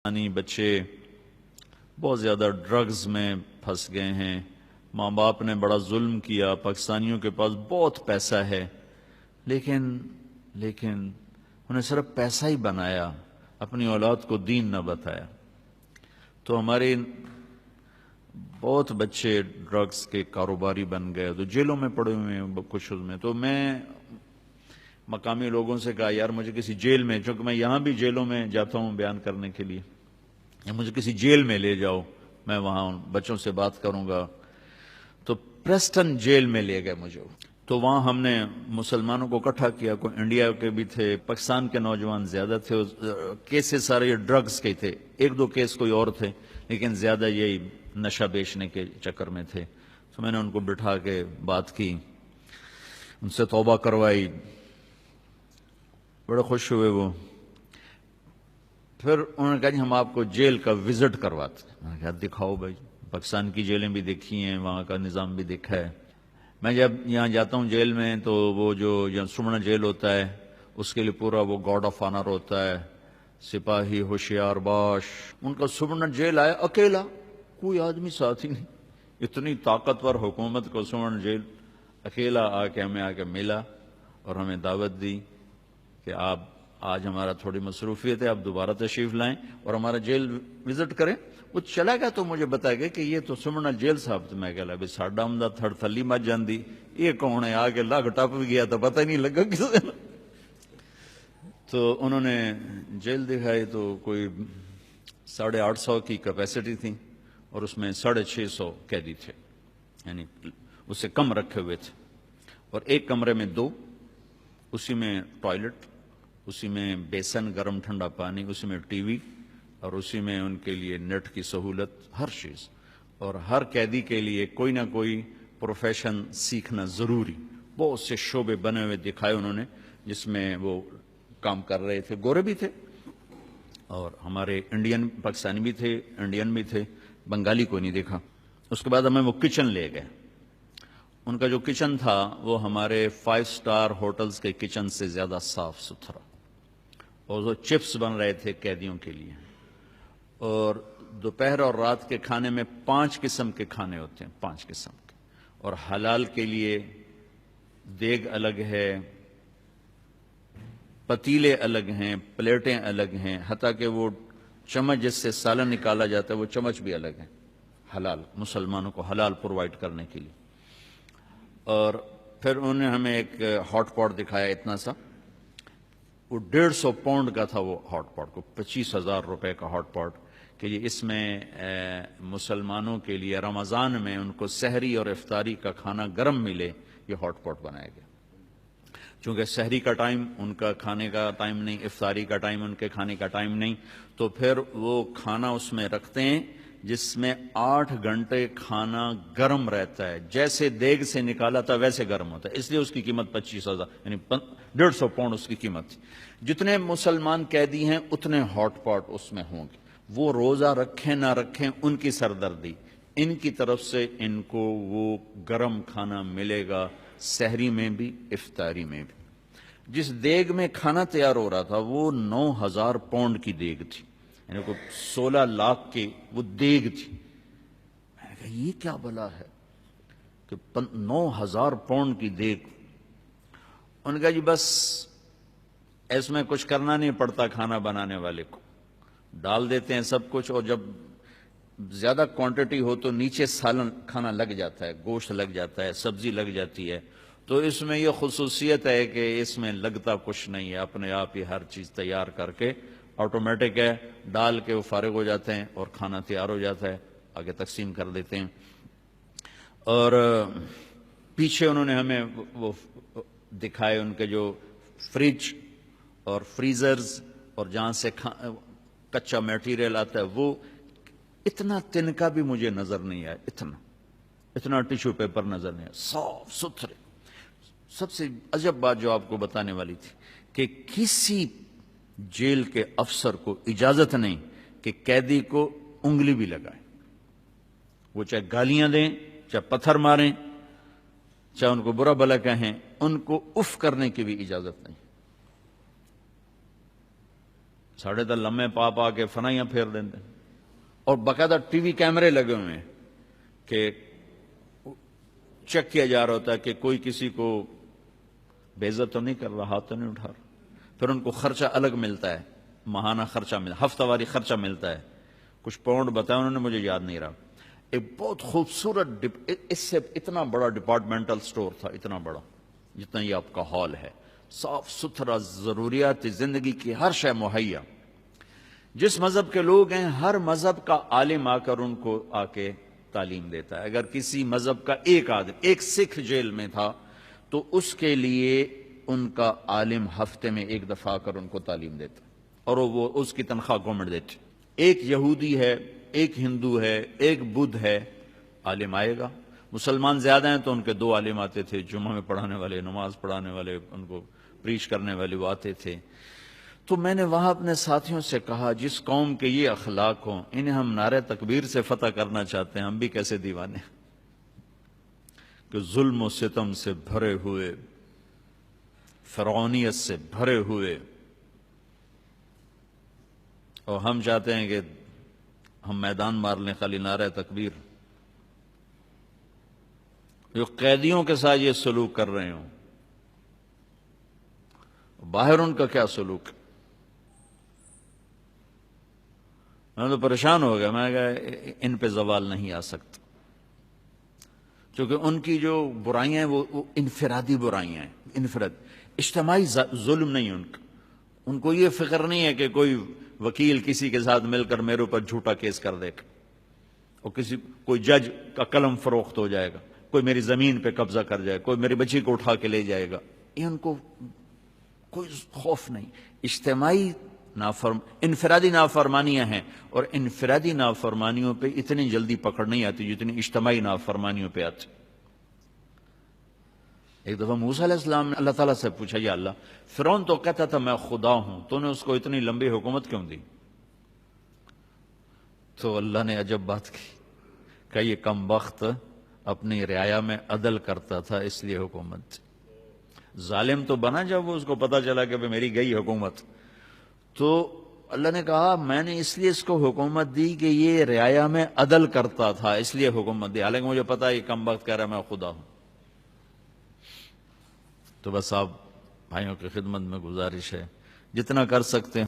بچے بہت زیادہ ڈرگز میں پھنس گئے ہیں. ماں باپ نے بڑا ظلم کیا. پاکستانیوں کے پاس بہت پیسہ ہے لیکن انہیں صرف پیسہ ہی بنایا, اپنی اولاد کو دین نہ بتایا. تو ہمارے بہت بچے ڈرگز کے کاروباری بن گئے, تو جیلوں میں پڑے ہوئے ہیں کچھ میں. تو میں مقامی لوگوں سے کہا یار مجھے کسی جیل میں, چونکہ میں یہاں بھی جیلوں میں جاتا ہوں بیان کرنے کے لیے, یا مجھے کسی جیل میں لے جاؤ, میں وہاں بچوں سے بات کروں گا. تو پریسٹن جیل میں لے گئے مجھے. تو وہاں ہم نے مسلمانوں کو اکٹھا کیا, کوئی انڈیا کے بھی تھے, پاکستان کے نوجوان زیادہ تھے. کیسز سارے یہ ڈرگز کے تھے, ایک دو کیس کوئی اور تھے لیکن زیادہ یہی نشہ بیچنے کے چکر میں تھے. تو میں نے ان کو بٹھا کے بات کی, ان سے توبہ کروائی, بڑے خوش ہوئے وہ. پھر انہوں نے کہا جی ہم آپ کو جیل کا وزٹ کرواتے ہیں. میں نے کہا دکھاؤ بھائی, پاکستان کی جیلیں بھی دیکھی ہیں, وہاں کا نظام بھی دیکھا ہے. میں جب یہاں جاتا ہوں جیل میں تو وہ جو سمنا جیل ہوتا ہے اس کے لیے پورا وہ گارڈ آف آنر ہوتا ہے, سپاہی ہوشیار باش. ان کا سمنا جیل آیا اکیلا, کوئی آدمی ساتھ ہی نہیں. اتنی طاقتور حکومت کو سمنا جیل اکیلا آ کے ہمیں آ کے ملا اور ہمیں دعوت دی کہ آپ آج ہمارا تھوڑی مصروفیت ہے, آپ دوبارہ تشریف لائیں اور ہمارا جیل وزٹ کریں. وہ چلا گیا تو مجھے بتایا گیا کہ یہ تو سمنا جیل صاحب. تو میں کہا بھائی ساڈا ہم دا تھڑ تھلی مت جاندی, یہ کون ہے, آگے لگ ٹپ گیا تو پتہ ہی نہیں لگا کسی نے. تو انہوں نے جیل دکھائی تو کوئی 850 کی کیپیسٹی تھی اور اس میں 650 قیدی تھے, یعنی اس سے کم رکھے ہوئے تھے. اور ایک کمرے میں 2, اسی میں ٹوائلٹ, اسی میں بیسن گرم ٹھنڈا پانی, اسی میں ٹی وی, اور اسی میں ان کے لیے نیٹ کی سہولت, ہر چیز. اور ہر قیدی کے لیے کوئی نہ کوئی پروفیشن سیکھنا ضروری. بہت سے شعبے بنے ہوئے دکھائے انہوں نے جس میں وہ کام کر رہے تھے. گورے بھی تھے اور ہمارے انڈین پاکستانی بھی تھے, انڈین بھی تھے, بنگالی کوئی نہیں دیکھا. اس کے بعد ہمیں وہ کچن لے گئے. ان کا جو کچن تھا وہ ہمارے 5 سٹار ہوٹلز کے کچن سے زیادہ صاف ستھرا, اور وہ چپس بن رہے تھے قیدیوں کے لیے. اور دوپہر اور رات کے کھانے میں 5 قسم کے کھانے ہوتے ہیں, 5 قسم کے. اور حلال کے لیے دیگ الگ ہے, پتیلے الگ ہیں, پلیٹیں الگ ہیں, حتیٰ کہ وہ چمچ جس سے سالن نکالا جاتا ہے وہ چمچ بھی الگ ہیں, حلال, مسلمانوں کو حلال پرووائڈ کرنے کے لیے. اور پھر انہوں نے ہمیں ایک ہاٹ پاٹ دکھایا اتنا سا, وہ 150 پاؤنڈ کا تھا. وہ ہاٹ پاٹ کو 25,000 روپے کا ہاٹ پاٹ, کہ یہ اس میں مسلمانوں کے لیے رمضان میں ان کو سحری اور افطاری کا کھانا گرم ملے, یہ ہاٹ پاٹ بنایا گیا. چونکہ سحری کا ٹائم ان کا کھانے کا ٹائم نہیں, افطاری کا ٹائم ان کے کھانے کا ٹائم نہیں, تو پھر وہ کھانا اس میں رکھتے ہیں جس میں 8 گھنٹے کھانا گرم رہتا ہے, جیسے دیگ سے نکالا تھا ویسے گرم ہوتا ہے. اس لیے اس کی قیمت 25,000 یعنی 150 پاؤنڈ اس کی قیمت تھی. جتنے مسلمان قیدی ہیں اتنے ہاٹ پاٹ اس میں ہوں گے. وہ روزہ رکھیں نہ رکھیں ان کی سردردی, ان کی طرف سے ان کو وہ گرم کھانا ملے گا, سحری میں بھی افطاری میں بھی. جس دیگ میں کھانا تیار ہو رہا تھا وہ 9,000 پاؤنڈ کی دیگ تھی, یعنی کوئی 16 لاکھ کی وہ دیگ تھی. میں نے کہا یہ کیا بلا ہے کہ 9,000 پاؤنڈ کی دیگ. ان کا جی بس اس میں کچھ کرنا نہیں پڑتا, کھانا بنانے والے کو ڈال دیتے ہیں سب کچھ, اور جب زیادہ کوانٹٹی ہو تو نیچے سالن کھانا لگ جاتا ہے, گوشت لگ جاتا ہے, سبزی لگ جاتی ہے. تو اس میں یہ خصوصیت ہے کہ اس میں لگتا کچھ نہیں ہے, اپنے آپ ہی ہر چیز تیار کر کے آٹومیٹک ہے, ڈال کے وہ فارغ ہو جاتے ہیں اور کھانا تیار ہو جاتا ہے, آگے تقسیم کر دیتے ہیں. اور پیچھے انہوں نے ہمیں وہ دکھائے ان کے جو فریج اور فریزرز, اور جہاں سے کچا میٹیریل آتا ہے, وہ اتنا تنکا بھی مجھے نظر نہیں آیا, اتنا ٹیشو پیپر نظر نہیں آیا, صاف ستھرے. سب سے عجب بات جو آپ کو بتانے والی تھی کہ کسی جیل کے افسر کو اجازت نہیں کہ قیدی کو انگلی بھی لگائیں, وہ چاہے گالیاں دیں, چاہے پتھر ماریں, چاہے ان کو برا بھلا کہیں, ان کو اف کرنے کی بھی اجازت نہیں. ساڑھے تو لمحے پا کے فنائیاں پھیر دیتے ہیں، اور باقاعدہ ٹی وی کیمرے لگے ہوئے ہیں کہ چیک کیا جا رہا ہوتا ہے کہ کوئی کسی کو بے عزت تو نہیں کر رہا، ہاتھ تو نہیں اٹھا رہا۔ پھر ان کو خرچہ الگ ملتا ہے، ماہانہ خرچہ ہفتہ واری خرچہ ملتا ہے، کچھ پاؤنڈ بتایا انہوں نے، مجھے یاد نہیں رہا۔ ایک بہت خوبصورت اس سے اتنا بڑا ڈپارٹمنٹل سٹور تھا، اتنا بڑا جتنا یہ آپ کا ہال ہے، صاف ستھرا، ضروریات زندگی کی ہر شے مہیا۔ جس مذہب کے لوگ ہیں ہر مذہب کا عالم آ کر ان کو آ کے تعلیم دیتا ہے۔ اگر کسی مذہب کا ایک آدمی، ایک سکھ جیل میں تھا تو اس کے لیے ان کا عالم ہفتے میں ایک دفعہ آ کر ان کو تعلیم دیتا، اور وہ اس کی تنخواہ گورنمنٹ دیتی۔ ایک یہودی ہے، ایک ہندو ہے، ایک بدھ ہے، عالم آئے گا۔ مسلمان زیادہ ہیں تو ان کے 2 عالم آتے تھے، جمعہ میں پڑھانے والے، نماز پڑھانے والے، ان کو پریچ کرنے والے وہ آتے تھے۔ تو میں نے وہاں اپنے ساتھیوں سے کہا جس قوم کے یہ اخلاق ہوں، انہیں ہم نعرہ تکبیر سے فتح کرنا چاہتے ہیں، ہم بھی کیسے دیوانے ہیں کہ ظلم و ستم سے بھرے ہوئے، فرعونیت سے بھرے ہوئے، اور ہم چاہتے ہیں کہ ہم میدان مار لیں خالی نعرہ تکبیر۔ جو قیدیوں کے ساتھ یہ سلوک کر رہے ہوں، باہر ان کا کیا سلوک؟ میں تو پریشان ہو گیا، میں نے کہا ان پہ زوال نہیں آ سکتا، کیونکہ ان کی جو برائیاں ہیں وہ انفرادی برائیاں ہیں، انفراد، اجتماعی ظلم نہیں ان کو یہ فکر نہیں ہے کہ کوئی وکیل کسی کے ساتھ مل کر میرے اوپر جھوٹا کیس کر دے گا، اور کوئی جج کا قلم فروخت ہو جائے گا، کوئی میری زمین پہ قبضہ کر جائے گا، کوئی میری بچی کو اٹھا کے لے جائے گا، یہ ان کو کوئی خوف نہیں۔ اجتماعی انفرادی نافرمانیاں ہیں، اور انفرادی نافرمانیوں پہ اتنی جلدی پکڑ نہیں آتی جتنی اجتماعی نافرمانیوں پہ آتی۔ ایک دفعہ موسیٰ علیہ السلام نے اللہ تعالیٰ سے پوچھا، یا اللہ، فرعون تو کہتا تھا میں خدا ہوں، تو نے اس کو اتنی لمبی حکومت کیوں دی؟ تو اللہ نے عجب بات کی کہ یہ کم بخت اپنی رعایا میں عدل کرتا تھا، اس لیے حکومت۔ ظالم تو بنا جب وہ اس کو پتا چلا کہ میری گئی حکومت، تو اللہ نے کہا میں نے اس لیے اس کو حکومت دی کہ یہ رعایا میں عدل کرتا تھا، اس لیے حکومت دی، حالانکہ مجھے پتا ہے یہ کم بخت کہہ رہا میں خدا ہوں۔ تو بس آپ بھائیوں کی خدمت میں گزارش ہے، جتنا کر سکتے ہیں